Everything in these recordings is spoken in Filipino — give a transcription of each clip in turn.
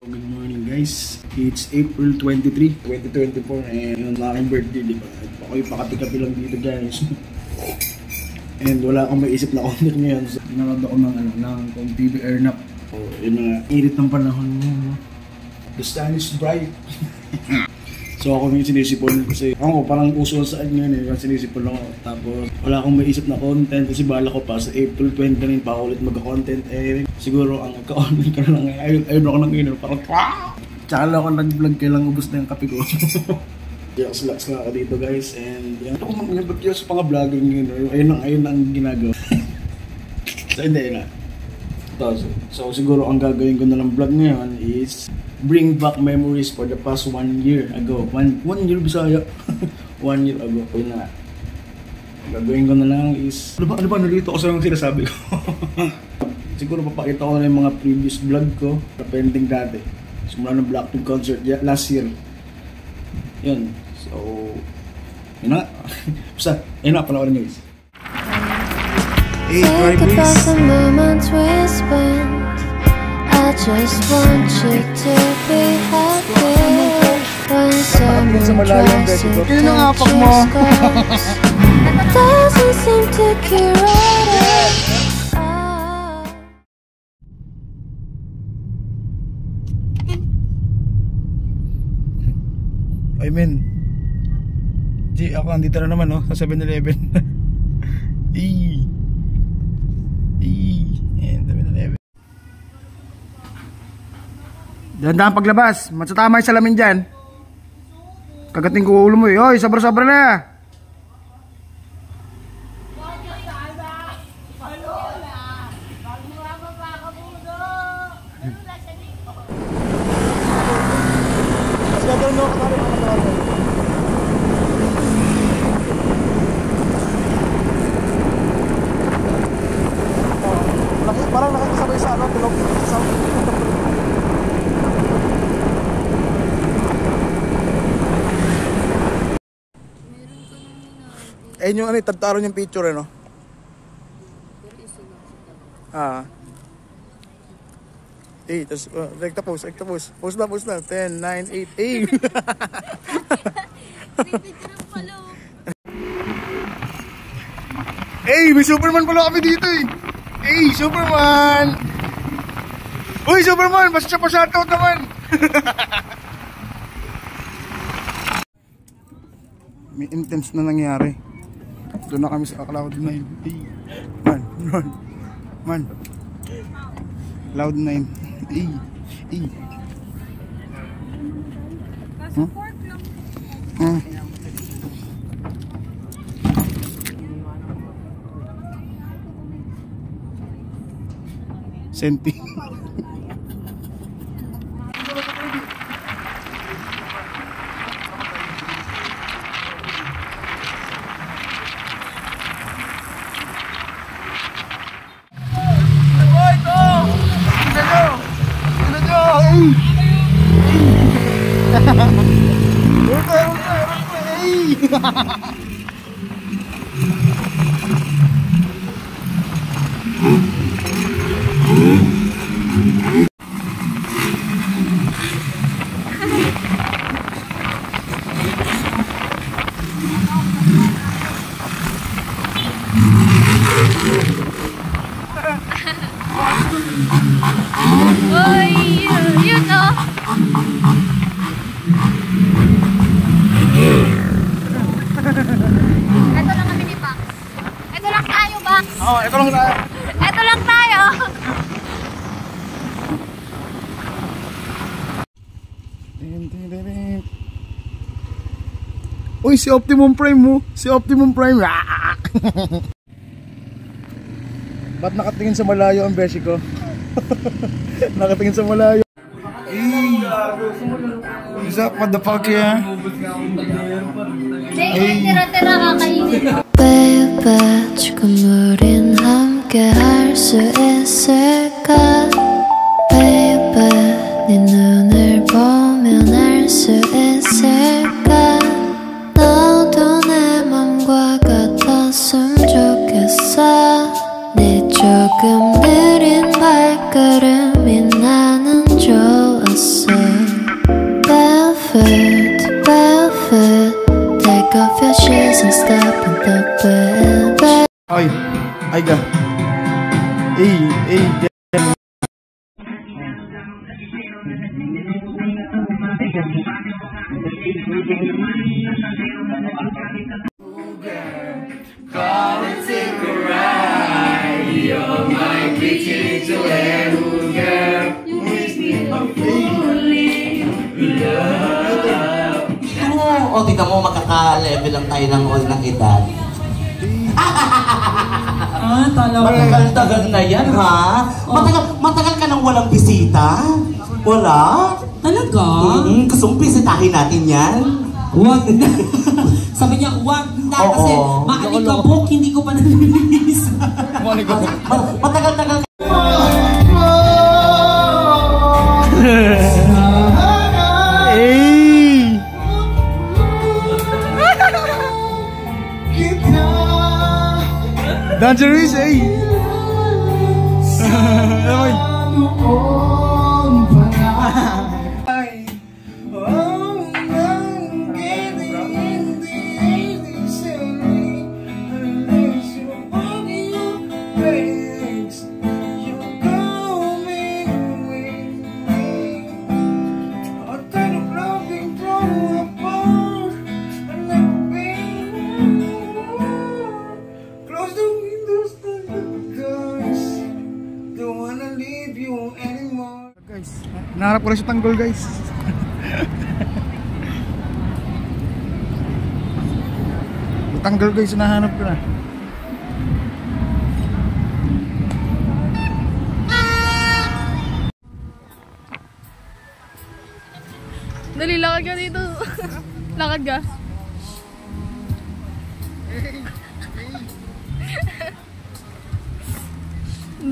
Good morning guys, it's April 23, 2024 and yun ang aking birthday, diba? Ako'y pakati-kapi lang dito guys. And wala akong maisip na content ngayon, so nanood ako ng PBR nap. So yun na, init ng panahon mo, no? The sun is bright. So ako yung sinisipon kasi ako parang uso sa akin ngayon yung sinisipon ako. Tapos wala akong maisip na content kasi bala ko pa sa April 29 pa ako ulit mag-content. Siguro ang ka-content ko na lang ayun ako nang inom parang tsaka lang ako nag-vlog kailang ubos na yung kape ko. Relax na ako dito guys and yan. Ito kung mag-vlog sa mga vlogger ngayon, ayun ang ginagawa. So hindi na. So siguro ang gagawin ko na lang vlog ngayon is bring back memories for the past 1 year ago. One year Bisaya. 1 year ago. Kaya na. Gagawin ko na lang is ano ba nalito ko sa mga sinasabi ko. Siguro papakita ko na yung mga previous vlog ko na pending dati. Simula ng Blackpink concert last year. Yun. So yun na. Basta, yun na. Panoorin guys. Hey, try please. I just want you to be happy when someone tries to touch your scars. It doesn't seem to cure it. I mean, ako andito na naman sa 7-Eleven. Dahan-dahan paglabas, matsatama yung salamin dyan. Kagating ko ulo mo eh. Oy, sobra-sobra na. Parang nakikisabay sa tulog sa yung tagtaron yung picture no? Tapos rekta post. Post na 10, 9, 8, may Superman pala kami dito eh. Superman! Uy, Superman! Basta pa shoutout naman! May intense na nangyari. Doon na kami sa Cloud9. Man. Cloud9. Support lang. Senti. You know. Ito lang kami ni Pax. Ito lang tayo, Pax. Oo, ito lang tayo. Ito lang tayo. Uy, si Optimum Prime mo. Si Optimum Prime. Ba't nakatingin sa malayo ang beshi ko? Nakatingin sa malayo. What's up, motherfucker? Tira-tira kakainin. Baby, 지금 우린 함께 할 수 있을까? Baby, 네 눈을 보면 알 수 있을까? 너도 내 맘과 같았으면 좋겠어. 네 조금 느린 발걸음이 나는 좋았어. say barefoot, barefoot. Take off your shoes and step in the bed. Ay, ay ga. Ga. O, tignan mo, magkaka-level lang tayo ng all ng edad. Matagal-tagal na yan, ha? Matagal ka nang walang bisita? Wala? Talaga? Gusto mong bisitahin natin yan? Wag na. Sabi niya, wag na. Kasi maalikabok, hindi ko pa nalilinis. Matagal-tagal ka. Dangerous, eh! Nahanap ko rin sa tanggol, guys. Tanggol, guys, nahanap ko na. Dali, lakad ka dito. Lakad ka.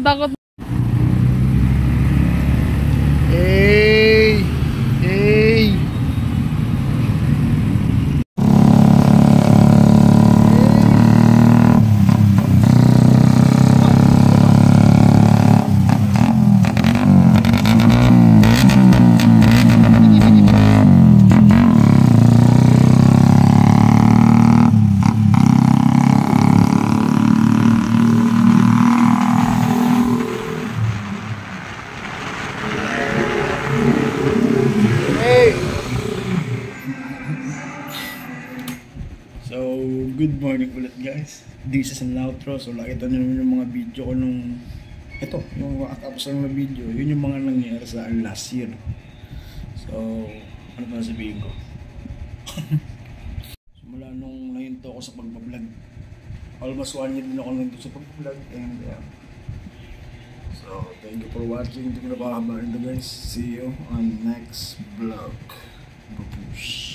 Takot. Hey! Hey! So, good morning ulit, guys. This is an outro. So, nakita nyo naman yung mga video ko nung ito, yung makatapos ng mga video. Yun yung mga nangyari sa akin last year. So, ano pa sabihin ko? Simula nung nahinto ako sa pagbablog, almost 1 year din ako nahinto sa pagbablog. And so, thank you for watching. Hindi ko na pakakabahan ito, guys. See you on next vlog. Babush!